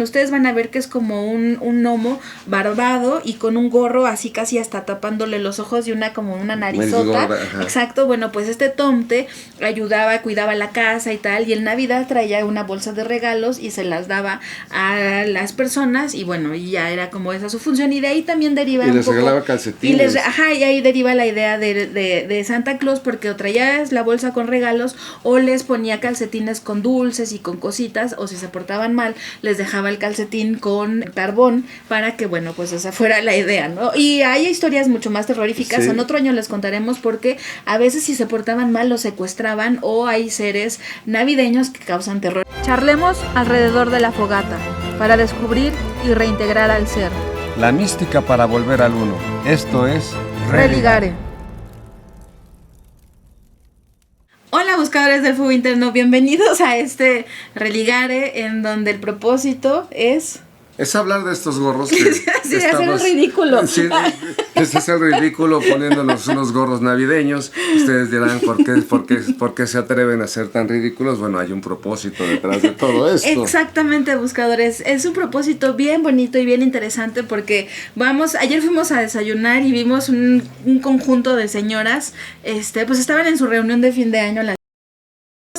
Ustedes van a ver que es como un gnomo barbado y con un gorro así casi hasta tapándole los ojos y como una narizota. Gorda, exacto, bueno, pues este tomte ayudaba, cuidaba la casa y tal, y en Navidad traía una bolsa de regalos y se las daba a las personas y bueno, y ya era como esa su función, y de ahí también deriva y un les poco, regalaba calcetines. y ahí deriva la idea de Santa Claus, porque o traías la bolsa con regalos o les ponía calcetines con dulces y con cositas, o si se portaban mal, les dejaba el calcetín con carbón para que, bueno, pues esa fuera la idea, ¿no? Y hay historias mucho más terroríficas, Sí. en otro año les contaremos, porque a veces si se portaban mal los secuestraban, o hay seres navideños que causan terror. Charlemos alrededor de la fogata para descubrir y reintegrar al ser. La mística para volver al uno. Esto es Religare. Hola buscadores del fuego interno, bienvenidos a este Religare, en donde el propósito es hablar de estos gorros que sí, hacer el ridículo. Sí, este es el ridículo poniéndonos unos gorros navideños. Ustedes dirán, ¿por qué se atreven a ser tan ridículos? Bueno, hay un propósito detrás de todo esto. Exactamente, buscadores. Es un propósito bien bonito y bien interesante, porque ayer fuimos a desayunar y vimos un conjunto de señoras, pues estaban en su reunión de fin de año.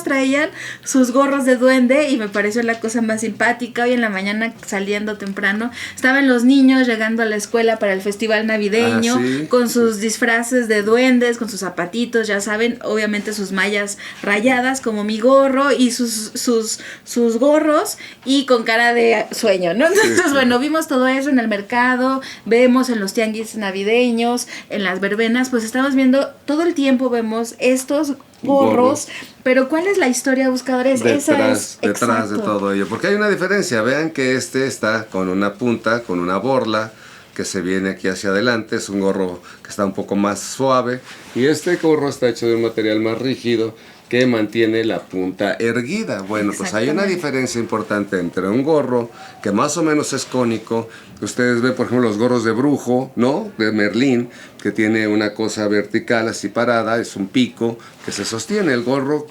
Traían sus gorros de duende y me pareció la cosa más simpática. Hoy en la mañana, saliendo temprano, estaban los niños llegando a la escuela para el festival navideño, ¿sí? con sus disfraces de duendes, con sus zapatitos, ya saben, obviamente sus mallas rayadas como mi gorro y sus gorros, y con cara de sueño, ¿no? Entonces, sí. Bueno, vimos todo eso en el mercado, vemos en los tianguis navideños, en las verbenas, pues estamos viendo todo el tiempo, vemos estos gorros. Pero ¿cuál es la historia, buscadores? Detrás de todo ello, porque hay una diferencia. Vean que está con una punta, con una borla que se viene aquí hacia adelante. Es un gorro que está un poco más suave, y este gorro está hecho de un material más rígido que mantiene la punta erguida. Bueno, pues hay una diferencia importante entre un gorro que más o menos es cónico. Ustedes ven, por ejemplo, los gorros de brujo, ¿no? De Merlín, que tiene una cosa vertical así parada, es un pico que se sostiene. El gorro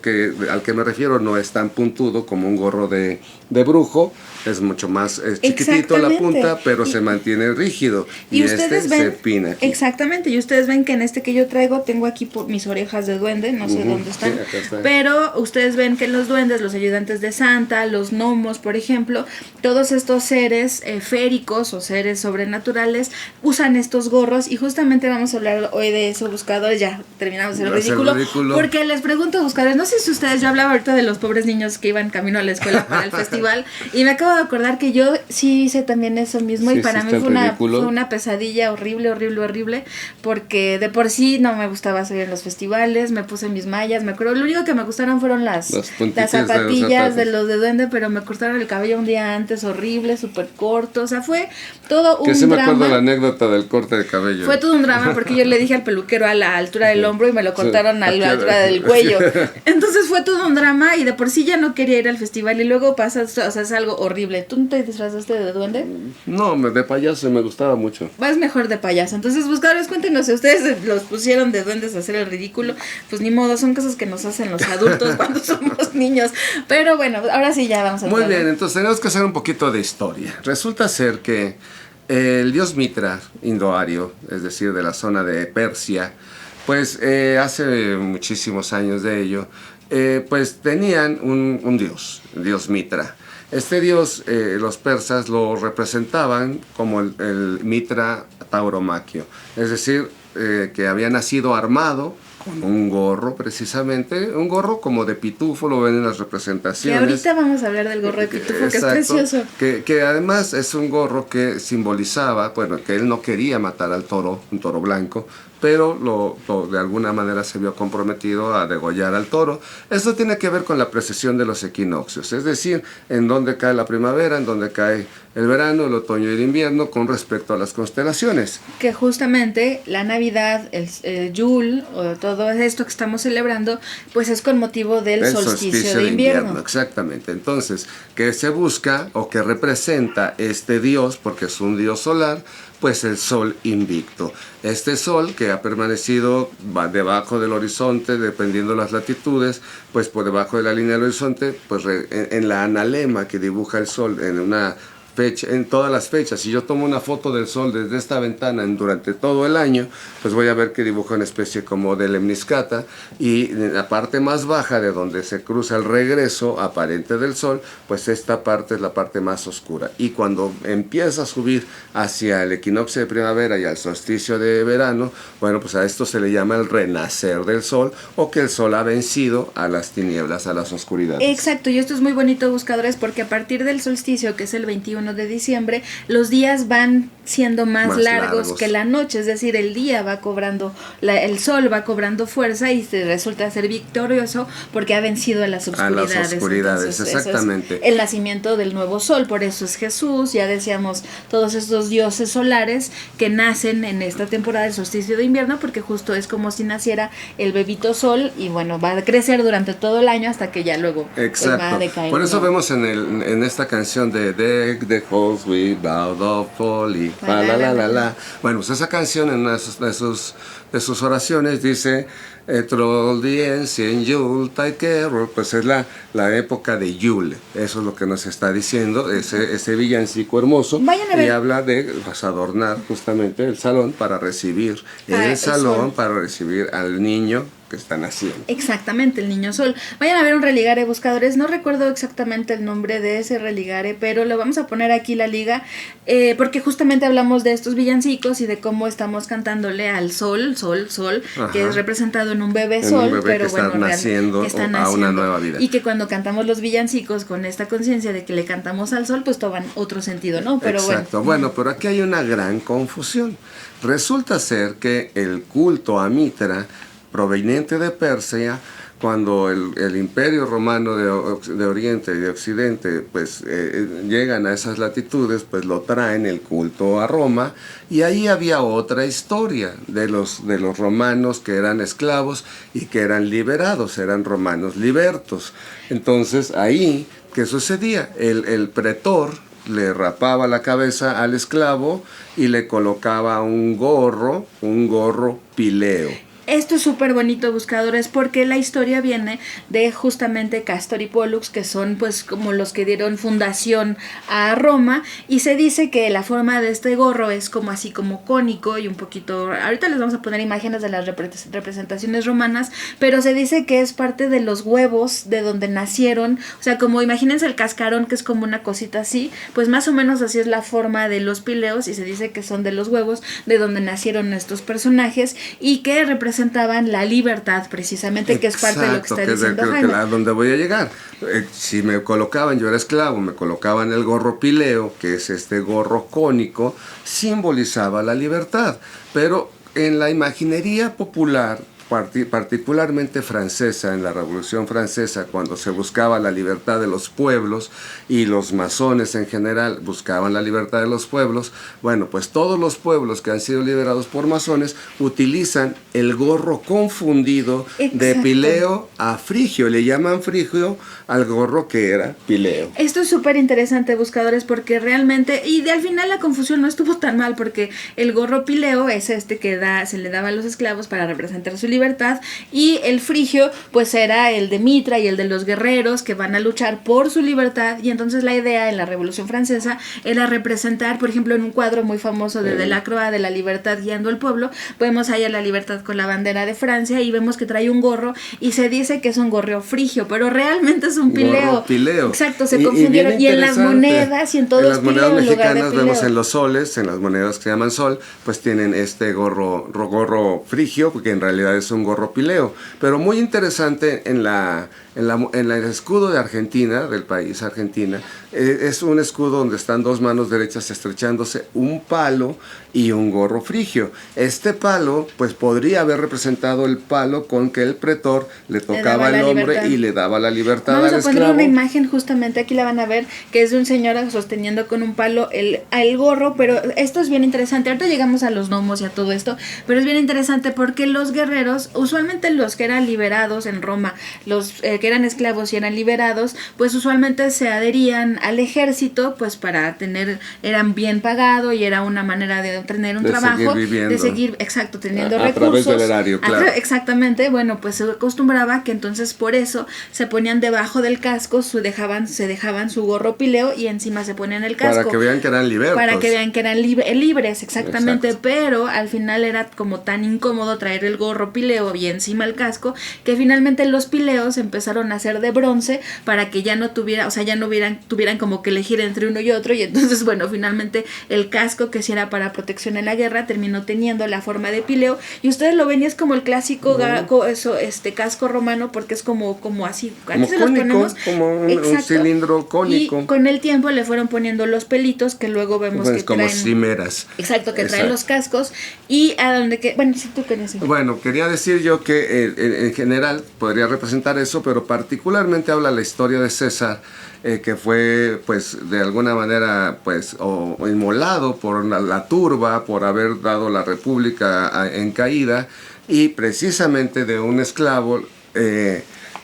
al que me refiero no es tan puntudo como un gorro de brujo, es mucho más chiquitito la punta, pero se mantiene rígido, y se pina aquí. Exactamente, y ustedes ven que en este que yo traigo, tengo aquí por mis orejas de duende, no sé dónde están, sí, acá está. Pero ustedes ven que los duendes, los ayudantes de Santa, los gnomos, por ejemplo, todos estos seres féricos o seres sobrenaturales usan estos gorros, y justamente vamos a hablar hoy de eso, buscadores. Ya terminamos el ridículo, porque les pregunto, buscadores, no sé si ustedes, yo hablaba ahorita de los pobres niños que iban camino a la escuela para el festival, y me acabo de acordar que yo sí hice también eso mismo, y para mí fue una pesadilla horrible, porque de por sí no me gustaba salir en los festivales, me puse mis mallas, me acuerdo, lo único que me gustaron fueron las zapatillas de los de duende, pero me cortaron el cabello un día antes, horrible, súper corto, o sea, fue todo un drama. Que sí me acuerdo la anécdota del corte de cabello. Fue todo un drama, porque yo le dije al peluquero a la altura del hombro y me lo cortaron a la altura del cuello. Entonces fue todo un drama, y de por sí ya no quería ir al festival, y luego pasa, o sea, es algo horrible. ¿Tú no te disfrazaste de duende? No, de payaso, me gustaba mucho. Vas mejor de payaso. Entonces, buscadores, cuéntenos si ustedes los pusieron de duendes a hacer el ridículo. Pues ni modo, son cosas que nos hacen los adultos cuando somos niños. Pero bueno, ahora sí ya vamos a Muy bien, entonces tenemos que hacer un poquito de historia. Resulta ser que el dios Mitra, indoario, es decir, de la zona de Persia, pues hace muchísimos años de ello, pues tenían un dios Mitra. Este dios, los persas lo representaban como el Mitra tauromaquio, es decir, que había nacido armado con un gorro, precisamente, un gorro como de pitufo, lo ven en las representaciones. Que ahorita vamos a hablar del gorro de pitufo, exacto, que es precioso. Que además es un gorro que simbolizaba, bueno, que él no quería matar al toro, un toro blanco, pero de alguna manera se vio comprometido a degollar al toro. Esto tiene que ver con la precesión de los equinoccios, es decir, en dónde cae la primavera, en dónde cae el verano, el otoño y el invierno con respecto a las constelaciones. Que justamente la Navidad, el Yule, o todo esto que estamos celebrando, pues es con motivo del solsticio de invierno. Exactamente. Entonces, ¿qué se busca o qué representa este dios? Porque es un dios solar, pues el sol invicto. Este sol que ha permanecido debajo del horizonte, dependiendo de las latitudes, pues por debajo de la línea del horizonte, pues en la analema que dibuja el sol en una fecha, en todas las fechas. Si yo tomo una foto del sol desde esta ventana durante todo el año, pues voy a ver que dibuja una especie como de lemniscata, y en la parte más baja de donde se cruza el regreso aparente del sol, pues esta parte es la parte más oscura. Y cuando empieza a subir hacia el equinoccio de primavera y al solsticio de verano, bueno, pues a esto se le llama el renacer del sol, o que el sol ha vencido a las tinieblas, a las oscuridades. Exacto, y esto es muy bonito, buscadores, porque a partir del solsticio, que es el 21 de diciembre, los días van siendo más largos que la noche, es decir, el día va cobrando, el sol va cobrando fuerza y resulta ser victorioso porque ha vencido a las oscuridades. A las oscuridades, entonces, exactamente. Eso es el nacimiento del nuevo sol, por eso es Jesús, ya decíamos, todos estos dioses solares que nacen en esta temporada del solsticio de invierno, porque justo es como si naciera el bebito sol, y bueno, va a crecer durante todo el año hasta que ya luego va a decaer. Por eso vemos en esta canción de Deck the Halls Without a Folly, la. Bueno, pues esa canción en una de sus oraciones dice Troll the Ancient Yuletide Carol, pues es la época de Yule. Eso es lo que nos está diciendo ese villancico hermoso. Y habla de adornar justamente el salón para recibir para recibir al niño que están haciendo. Exactamente, el niño sol. Vayan a ver un religare, buscadores. No recuerdo exactamente el nombre de ese religare, pero lo vamos a poner aquí la liga, porque justamente hablamos de estos villancicos y de cómo estamos cantándole al sol, Ajá. que es representado en un bebé sol, pero que bueno, naciendo, que está naciendo a una nueva vida. Y que cuando cantamos los villancicos con esta conciencia de que le cantamos al sol, pues toman otro sentido, ¿no? Pero exacto. Bueno, pero aquí hay una gran confusión. Resulta ser que el culto a Mitra, proveniente de Persia, cuando el imperio romano de Oriente y de Occidente pues llegan a esas latitudes, pues lo traen el culto a Roma, y ahí había otra historia de los romanos que eran esclavos y que eran liberados, eran romanos libertos. Entonces ahí, ¿qué sucedía? El pretor le rapaba la cabeza al esclavo y le colocaba un gorro pileo. Esto es súper bonito, buscadores, porque la historia viene de justamente Castor y Pollux, que son pues como los que dieron fundación a Roma, y se dice que la forma de este gorro es como así como cónico y un poquito, ahorita les vamos a poner imágenes de las representaciones romanas, pero se dice que es parte de los huevos de donde nacieron, o sea, como imagínense el cascarón, que es como una cosita así, pues más o menos así es la forma de los pileos, y se dice que son de los huevos de donde nacieron estos personajes y que representaban la libertad, precisamente. Exacto, que es parte de lo que está diciendo Jaime. Donde voy a llegar. Si me colocaban, yo era esclavo, me colocaban el gorro pileo, que es este gorro cónico, simbolizaba la libertad. Pero en la imaginería popular, particularmente francesa, en la Revolución Francesa, cuando se buscaba la libertad de los pueblos, y los masones en general buscaban la libertad de los pueblos, bueno, pues todos los pueblos que han sido liberados por masones utilizan el gorro confundido. Exacto. De pileo a frigio, le llaman frigio al gorro que era pileo. Esto es súper interesante, buscadores, porque realmente, y al final la confusión no estuvo tan mal, porque el gorro pileo es este que se le daba a los esclavos para representar su libertad, y el frigio pues era el de Mitra y el de los guerreros que van a luchar por su libertad. Y entonces la idea en la Revolución Francesa era representar, por ejemplo, en un cuadro muy famoso de Delacroix, de la libertad guiando al pueblo, vemos ahí a la libertad con la bandera de Francia, y vemos que trae un gorro y se dice que es un gorro frigio, pero realmente es un pileo. Gorro pileo. Exacto, se confundieron. Y en las monedas y en todo, en las monedas mexicanas vemos en los soles, en las monedas que se llaman sol, pues tienen este gorro frigio, porque en realidad es un gorro pileo. Pero muy interesante en el escudo de Argentina, del país Argentina, es un escudo donde están dos manos derechas estrechándose, un palo y un gorro frigio. Este palo pues podría haber representado el palo con que el pretor le tocaba al hombre y le daba la libertad al esclavo. Vamos a poner una imagen, justamente aquí la van a ver, que es de un señor sosteniendo con un palo el gorro, pero esto es bien interesante. Ahorita llegamos a los gnomos y a todo esto, pero es bien interesante porque los guerreros, usualmente los que eran liberados en Roma, los que eran esclavos y eran liberados, pues usualmente se adherían al ejército, pues para eran bien pagados y era una manera de tener un trabajo, de seguir, exacto, teniendo recursos. A través del erario, claro. Exactamente, bueno, pues se acostumbraba que entonces por eso se ponían debajo del casco, se dejaban su gorro pileo y encima se ponían el casco. Para que vean que eran libertos. Para que vean que eran libres, exactamente. Exacto. Pero al final era como tan incómodo traer el gorro pileo y encima el casco, que finalmente los pileos empezaron a ser de bronce para que ya no tuvieran como que elegir entre uno y otro, y entonces bueno, finalmente el casco, que si era para protección en la guerra, terminó teniendo la forma de pileo, y ustedes lo ven y es como el clásico casco romano, porque es como así, como se cónico, los ponemos, como un cilindro cónico, y con el tiempo le fueron poniendo los pelitos que luego vemos pues que como traen, cimeras. Exacto, que traen los cascos, y a donde que, bueno, si tú querías decir. Bueno, quería decir yo que en general podría representar eso, pero particularmente habla la historia de César, que fue pues de alguna manera pues o inmolado por la turba, por haber dado la república en caída, y precisamente de un esclavo,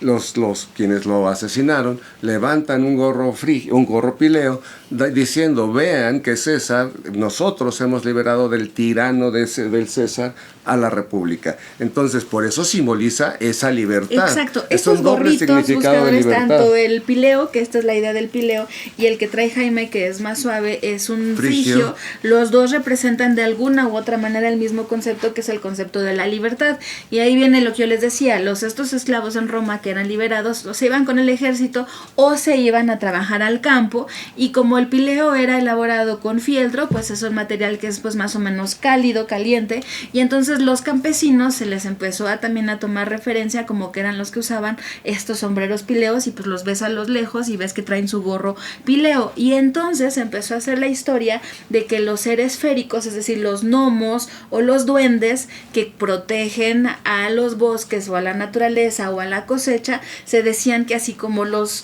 los quienes lo asesinaron levantan un gorro pileo, diciendo: vean que César, nosotros hemos liberado del tirano del César a la república. Entonces por eso simboliza esa libertad. Exacto, estos gorritos, buscadores, tanto el pileo, que esta es la idea del pileo, y el que trae Jaime, que es más suave, es un frigio. Los dos representan de alguna u otra manera el mismo concepto, que es el concepto de la libertad. Y ahí viene lo que yo les decía: estos esclavos en Roma que eran liberados, o se iban con el ejército o se iban a trabajar al campo, y como el pileo era elaborado con fieltro, pues es un material que es pues más o menos cálido, caliente, y entonces los campesinos se les empezó también a tomar referencia como que eran los que usaban estos sombreros pileos, y pues los ves a los lejos y ves que traen su gorro pileo, y entonces empezó a hacer la historia de que los seres féricos, es decir, los gnomos o los duendes que protegen a los bosques o a la naturaleza o a la cosecha, se decían que así como los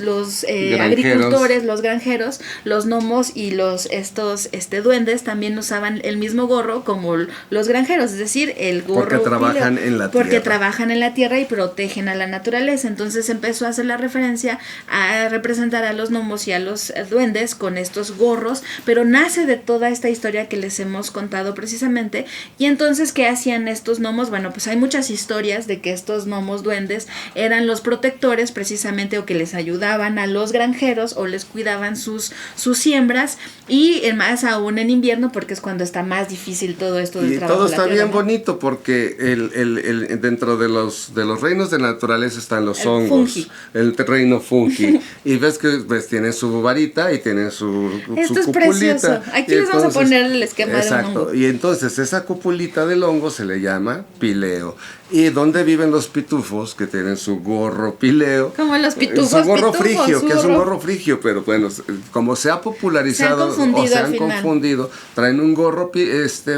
agricultores, los granjeros, los gnomos y estos duendes también usaban el mismo gorro como los granjeros, es decir, el gorro porque trabajan en la tierra. Porque trabajan en la tierra y protegen a la naturaleza. Entonces empezó a hacer la referencia a representar a los gnomos y a los duendes con estos gorros, pero nace de toda esta historia que les hemos contado precisamente. Y entonces, ¿qué hacían estos gnomos? Bueno, pues hay muchas historias de que estos gnomos duendes eran los protectores precisamente, o que les ayudaban a los granjeros o les cuidaban sus siembras, y más aún en invierno, porque es cuando está más difícil todo esto del trabajo. Y todo está tierra, bien bonito, porque dentro de los reinos de la naturaleza están los hongos, fungi. El reino fungi, y ves que tienen su varita y tienen su Esto es cupulita. Precioso. Aquí les vamos a poner el esquema de un hongo. Y entonces esa cupulita del hongo se le llama pileo. ¿Y dónde viven los pitufos que tienen su gorro pileo? Como los pitufos. Su gorro frigio, que es un gorro frigio, pero bueno, como se ha popularizado se han confundido, traen un gorro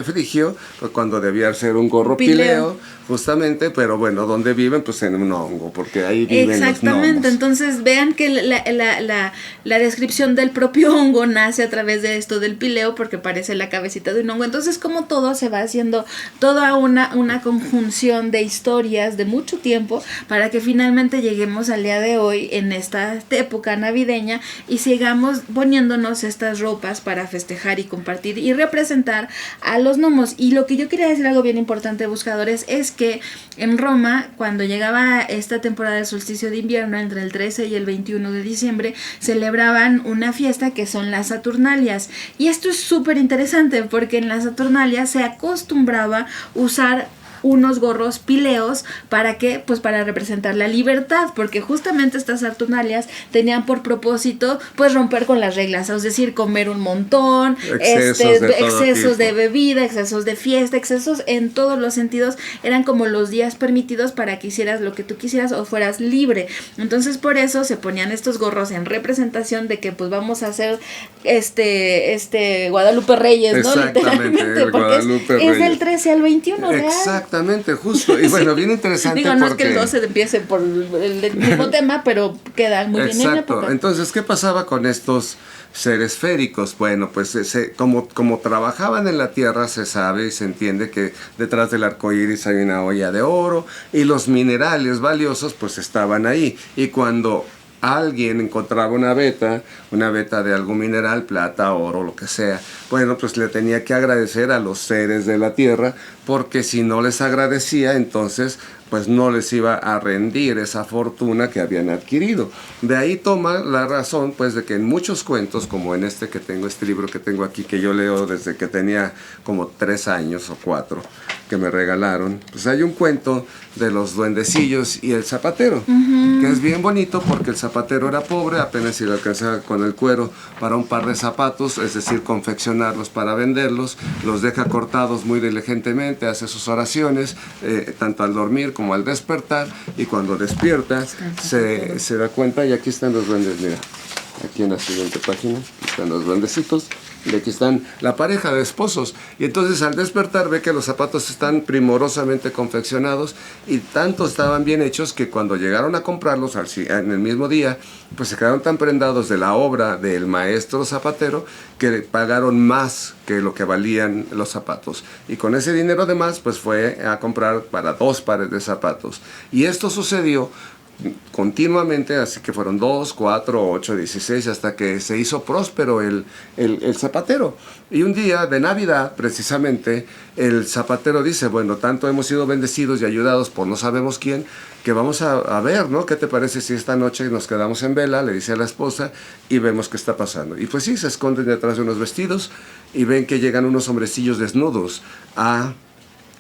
frigio, cuando debía ser un gorro pileo, justamente, pero bueno, ¿dónde viven? Pues en un hongo, porque ahí viven los gnomos. Exactamente, entonces vean que la descripción del propio hongo nace a través de esto del pileo, porque parece la cabecita de un hongo. Entonces, como todo se va haciendo toda una conjunción de historias de mucho tiempo, para que finalmente lleguemos al día de hoy, en esta época navideña, y sigamos poniéndonos estas ropas para festejar y compartir y representar a los gnomos. Y lo que yo quería decir, algo bien importante, buscadores, es que en Roma, cuando llegaba esta temporada del solsticio de invierno, entre el 13 y el 21 de diciembre, celebraban una fiesta que son las Saturnalias. Y esto es súper interesante, porque en las Saturnalias se acostumbraba usar unos gorros pileos. ¿Para qué? Pues para representar la libertad, porque justamente estas Saturnalias tenían por propósito pues romper con las reglas, es decir, comer un montón, excesos de bebida, excesos de fiesta, excesos en todos los sentidos. Eran como los días permitidos para que hicieras lo que tú quisieras o fueras libre. Entonces por eso se ponían estos gorros en representación de que pues vamos a hacer Guadalupe Reyes, ¿no? Exactamente, literalmente, porque Guadalupe es del 13 al 21 Exacto. Exactamente, justo. Y bueno, bien interesante. Digo, no porque... es que el 12 empiece por el mismo tema, pero queda muy bien en la época. Entonces, ¿qué pasaba con estos seres féricos? Bueno, pues como trabajaban en la tierra, se sabe y se entiende que detrás del arco iris hay una olla de oro y los minerales valiosos pues estaban ahí. Y cuando alguien encontraba una veta de algún mineral, plata, oro, lo que sea, bueno, pues le tenía que agradecer a los seres de la tierra, porque si no les agradecía, entonces pues no les iba a rendir esa fortuna que habían adquirido. De ahí toma la razón, pues, de que en muchos cuentos, como en este libro que tengo aquí, que yo leo desde que tenía como 3 años o 4, que me regalaron, pues hay un cuento de los duendecillos y el zapatero, que es bien bonito porque el zapatero era pobre, apenas si le alcanzaba con el cuero para un par de zapatos, es decir, confeccionarlos para venderlos, los deja cortados muy diligentemente, hace sus oraciones, tanto al dormir como al despertar, y cuando despierta se da cuenta, y aquí están los duendes, mira, aquí en la siguiente página, aquí están los duendecitos, y aquí están la pareja de esposos, y entonces al despertar ve que los zapatos están primorosamente confeccionados y tanto estaban bien hechos que cuando llegaron a comprarlos en el mismo día, pues se quedaron tan prendados de la obra del maestro zapatero que pagaron más que lo que valían los zapatos, y con ese dinero de más pues fue a comprar para 2 pares de zapatos, y esto sucedió continuamente, así que fueron 2, 4, 8, 16, hasta que se hizo próspero el zapatero. Y un día de Navidad, precisamente, el zapatero dice, bueno, tanto hemos sido bendecidos y ayudados por no sabemos quién, que vamos a ver, ¿no? ¿Qué te parece si esta noche nos quedamos en vela? Le dice a la esposa, y vemos qué está pasando. Y pues sí, se esconden detrás de unos vestidos y ven que llegan unos hombrecillos desnudos a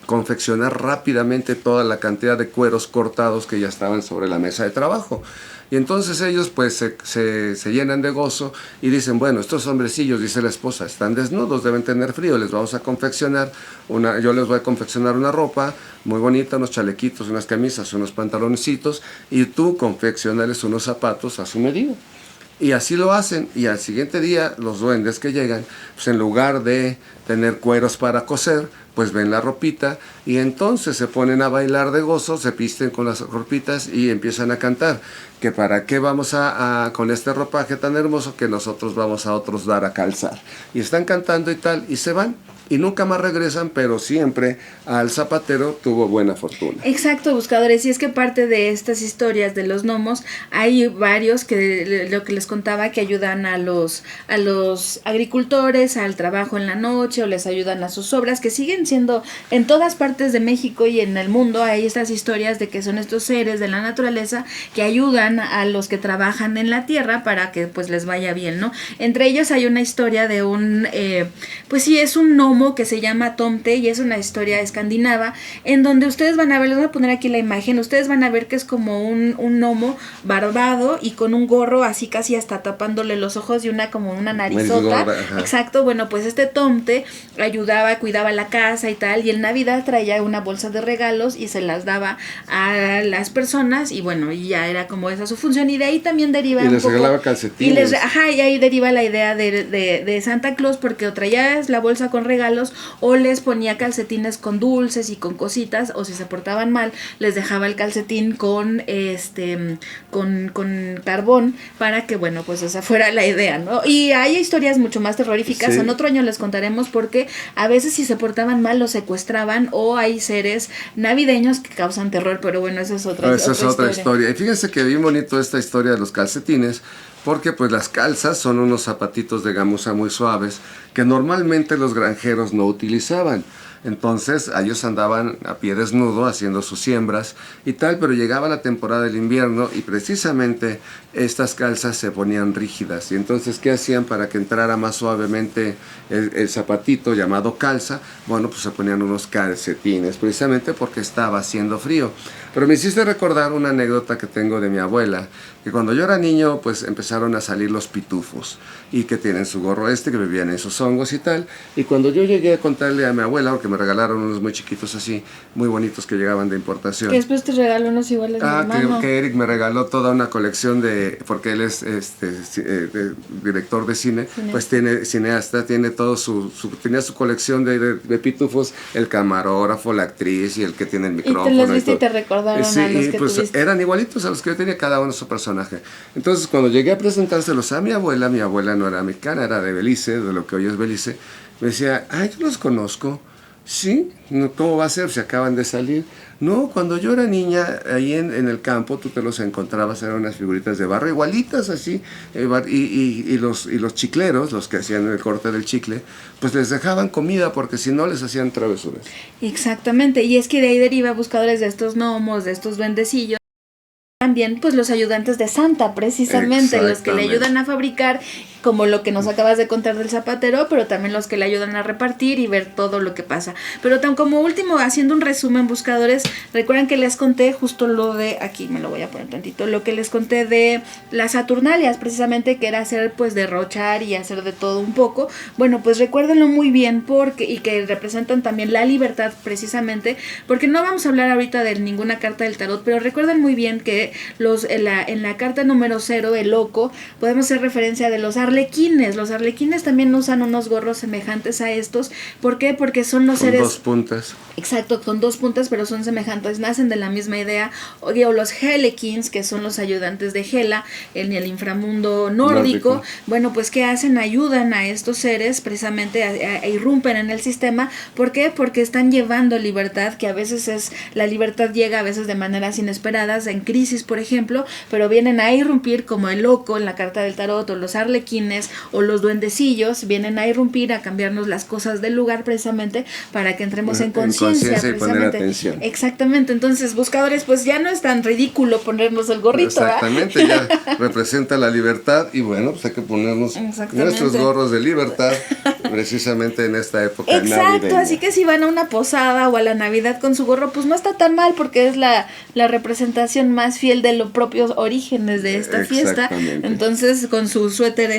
confeccionar rápidamente toda la cantidad de cueros cortados que ya estaban sobre la mesa de trabajo. Y entonces ellos pues se llenan de gozo y dicen, bueno, estos hombrecillos, dice la esposa, están desnudos, deben tener frío, les vamos a confeccionar yo les voy a confeccionar una ropa muy bonita, unos chalequitos, unas camisas, unos pantaloncitos, y tú confeccionales unos zapatos a su medida. Y así lo hacen, y al siguiente día los duendes que llegan, pues en lugar de tener cueros para coser, pues ven la ropita y entonces se ponen a bailar de gozo, se visten con las ropitas y empiezan a cantar, que para qué vamos con este ropaje tan hermoso que nosotros vamos a otros dar a calzar. Y están cantando y tal, y se van. Y nunca más regresan, pero siempre al zapatero tuvo buena fortuna. Exacto, buscadores, y es que parte de estas historias de los gnomos, hay varios que lo que les contaba, que ayudan a los agricultores al trabajo en la noche, o les ayudan a sus obras, que siguen siendo en todas partes de México y en el mundo. Hay estas historias de que son estos seres de la naturaleza que ayudan a los que trabajan en la tierra para que pues les vaya bien, ¿no? Entre ellos hay una historia de pues sí, es un gnomo que se llama Tomte, y es una historia escandinava en donde ustedes van a ver, les voy a poner aquí la imagen, ustedes van a ver que es como un gnomo barbado y con un gorro así casi hasta tapándole los ojos y como una narizota. Exacto, bueno, pues este Tomte ayudaba, cuidaba la casa y tal, y en Navidad traía una bolsa de regalos y se las daba a las personas, y bueno, y ya era como esa su función, y de ahí también deriva y les regalaba calcetines. Y ahí deriva la idea de Santa Claus, porque o traías la bolsa con regalos o les ponía calcetines con dulces y con cositas, o si se portaban mal les dejaba el calcetín con carbón, para que bueno, pues esa fuera la idea, ¿no? Y hay historias mucho más terroríficas, sí. En otro año les contaremos, porque a veces si se portaban mal los secuestraban, o hay seres navideños que causan terror, pero bueno, esa es otra historia. Y fíjense que bien bonito esta historia de los calcetines, porque pues las calzas son unos zapatitos de gamuza muy suaves que normalmente los granjeros no utilizaban. Entonces ellos andaban a pie desnudo haciendo sus siembras y tal, pero llegaba la temporada del invierno y precisamente estas calzas se ponían rígidas. Y entonces, ¿qué hacían para que entrara más suavemente el zapatito llamado calza? Bueno, pues se ponían unos calcetines, precisamente porque estaba haciendo frío. Pero me hiciste recordar una anécdota que tengo de mi abuela, que cuando yo era niño, pues empezaron a salir los pitufos, y que tienen su gorro que vivían en sus hongos y tal. Y cuando yo llegué a contarle a mi abuela, porque me regalaron unos muy chiquitos así, muy bonitos que llegaban de importación. Que después te regaló unos iguales de mi hermano. Que Eric me regaló toda una colección porque él es director de cine, pues tiene cineasta, tiene todo tenía su colección de pitufos, el camarógrafo, la actriz y el que tiene el micrófono. Y te los viste y te recordaron sí, a los y que pues tuviste. eran igualitos a los que yo tenía, cada uno su personaje. Entonces cuando llegué a presentárselos a mi abuela no era mexicana, era de Belice, de lo que hoy es Belice, me decía, yo los conozco. Sí, ¿cómo va a ser? Se acaban de salir. No, cuando yo era niña, ahí en el campo, tú te los encontrabas, eran unas figuritas de barro, igualitas así, y los chicleros, los que hacían el corte del chicle, pues les dejaban comida porque si no les hacían travesuras. Exactamente, y es que de ahí deriva buscadores de estos gnomos, de estos duendecillos. También pues los ayudantes de Santa, precisamente, los que le ayudan a fabricar, como lo que nos acabas de contar del zapatero, pero también los que le ayudan a repartir y ver todo lo que pasa. Pero tan como último, haciendo un resumen, buscadores, recuerden que les conté justo lo de, aquí me lo voy a poner tantito, lo que les conté de las Saturnalias, precisamente, que era hacer pues derrochar y hacer de todo un poco. Bueno, pues recuérdenlo muy bien y que representan también la libertad, precisamente, porque no vamos a hablar ahorita de ninguna carta del tarot, pero recuerden muy bien que en la carta número 0, el loco, podemos hacer referencia de los arlequines. Los arlequines también usan unos gorros semejantes a estos. ¿Por qué? Porque son los seres... Con 2 puntas. Exacto, con 2 puntas, pero son semejantes, nacen de la misma idea. O los Helekins, que son los ayudantes de Hela en el inframundo nórdico. Bueno, pues ¿qué hacen? Ayudan a estos seres precisamente a irrumpen en el sistema. ¿Por qué? Porque están llevando libertad, que a veces la libertad llega a veces de maneras inesperadas, en crisis, por ejemplo, pero vienen a irrumpir como el loco en la carta del tarot, o los arlequines, o los duendecillos, vienen a irrumpir, a cambiarnos las cosas del lugar, precisamente, para que entremos en conciencia y poner atención. Exactamente, entonces, buscadores, pues ya no es tan ridículo ponernos el gorrito. Exactamente, ya representa la libertad, y bueno, pues hay que ponernos nuestros gorros de libertad, precisamente en esta época navideña. Exacto, así que si van a una posada o a la Navidad con su gorro, pues no está tan mal, porque es la representación más fiel de los propios orígenes de esta fiesta. Entonces, con su suéter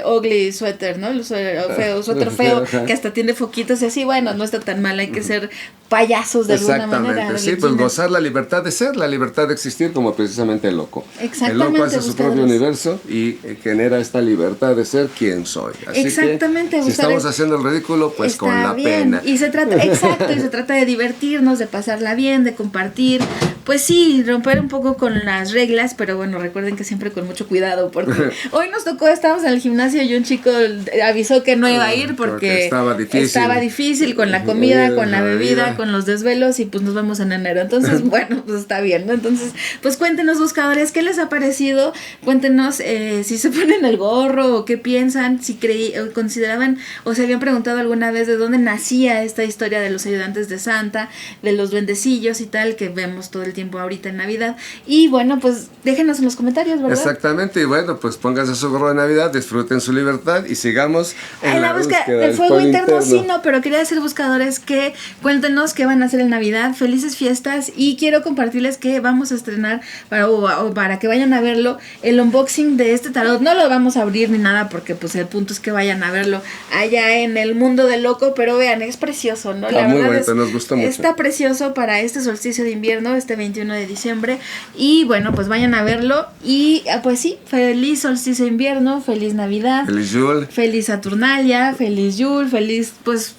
ugly suéter, ¿no? El suéter feo, que hasta tiene foquitos y así, bueno, no está tan mal, hay que ser payasos de alguna manera. Sí, pues gozar la libertad de ser, la libertad de existir, como precisamente el loco. Exactamente. El loco hace su propio universo y genera esta libertad de ser quien soy. Así exactamente. Que, si estamos haciendo el ridículo, pues con la pena. Y se trata, y se trata de divertirnos, de pasarla bien, de compartir. Pues sí, romper un poco con las reglas, pero bueno, recuerden que siempre con mucho cuidado, porque hoy nos tocó, estábamos en el gimnasio y un chico avisó que no iba a ir porque estaba difícil con la comida, con la bebida, con los desvelos, y pues nos vemos en enero. Entonces, bueno, pues está bien, ¿no? Entonces, pues cuéntenos, buscadores, ¿qué les ha parecido? Cuéntenos si se ponen el gorro o qué piensan, si consideraban o se habían preguntado alguna vez de dónde nacía esta historia de los ayudantes de Santa, de los duendecillos y tal, que vemos todo el tiempo ahorita en Navidad. Y bueno, pues déjenos en los comentarios, ¿verdad? Exactamente, y bueno, pues pónganse su gorro de Navidad, disfruten su libertad y sigamos en la búsqueda del fuego interno. Sí, no, pero quería decir, buscadores, que cuéntenos qué van a hacer en Navidad, felices fiestas, y quiero compartirles que vamos a estrenar para que vayan a verlo, el unboxing de este tarot. No lo vamos a abrir ni nada porque pues el punto es que vayan a verlo allá en el mundo del loco, pero vean, es precioso, ¿no? La muy bonito, nos gustó mucho. Está precioso para este solsticio de invierno, este 21 de diciembre, y bueno, pues vayan a verlo, y pues sí, feliz solsticio de invierno, feliz Navidad, feliz Yule, feliz Saturnalia, feliz Yule, feliz pues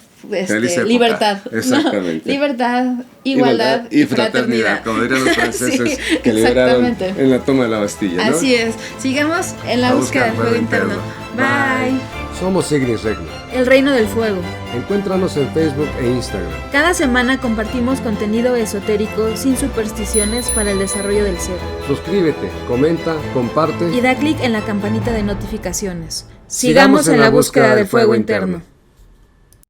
libertad. Exactamente. ¿No? Libertad, igualdad y fraternidad. Como dirían los franceses que liberaron en la toma de la Bastilla, ¿no? Así es. Sigamos en la búsqueda del fuego interno. Bye. Somos Ignis Regna, el reino del fuego. Encuéntranos en Facebook e Instagram. Cada semana compartimos contenido esotérico sin supersticiones para el desarrollo del ser. Suscríbete, comenta, comparte y da clic en la campanita de notificaciones. Sigamos en la búsqueda del fuego interno.